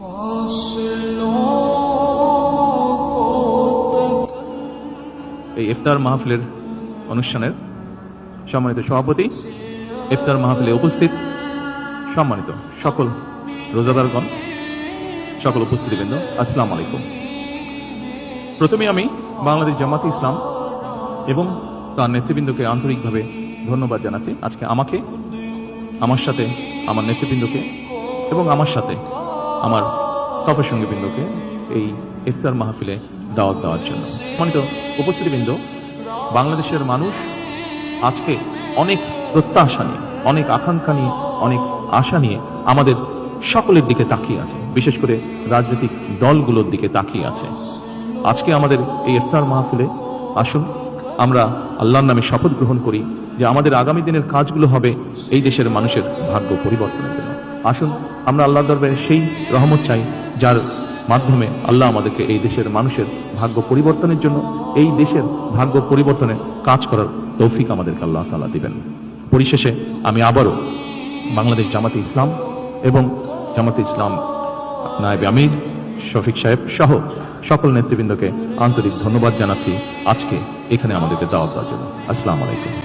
এই ইফতার মাহফিলের অনুষ্ঠানের সম্মানিত সভাপতি, ইফতার মাহফিলে উপস্থিত সম্মানিত সকল রোজাদারগণ, সকল উপস্থিতিবৃন্দ, আসসালামু আলাইকুম। প্রথমে আমি বাংলাদেশ জামাতে ইসলাম এবং তার নেতৃবৃন্দকে আন্তরিকভাবে ধন্যবাদ জানাচ্ছি আজকে আমাকে, আমার সাথে আমার নেতৃবৃন্দকে এবং আমার সাথে আমার সফর সঙ্গীবৃন্দকে এই ইফতার মাহফিলে দাওয়াত দেওয়ার জন্য। সম্মানিত উপস্থিতিবৃন্দ, বাংলাদেশের মানুষ আজকে অনেক প্রত্যাশা নিয়ে, অনেক আকাঙ্ক্ষা নিয়ে, অনেক আশা নিয়ে আমাদের সকলের দিকে তাকিয়ে আছে, বিশেষ করে রাজনৈতিক দলগুলোর দিকে তাকিয়ে আছে। আজকে আমাদের এই ইফতার মাহফিলে আসুন আমরা আল্লাহর নামে শপথ গ্রহণ করি যে আমাদের আগামী দিনের কাজগুলো হবে এই দেশের মানুষের ভাগ্য পরিবর্তনের জন্য। আসুন আমরা আল্লাহর দরবারে সেই রহমত চাই যার মাধ্যমে আল্লাহ আমাদেরকে এই দেশের মানুষের ভাগ্য পরিবর্তনের জন্য, এই দেশের ভাগ্য পরিবর্তনে কাজ করার তৌফিক আমাদেরকে আল্লাহ তাআলা দিবেন। পরিশেষে আমি আবারও বাংলাদেশ জামাতে ইসলাম এবং জামাতে ইসলাম নায়েবে আমির শফিক সাহেব সহ সকল নেতৃবৃন্দকে আন্তরিক ধন্যবাদ জানাচ্ছি আজকে এখানে আমাদেরকে দাওয়াত দেওয়ার জন্য। আসসালামু আলাইকুম।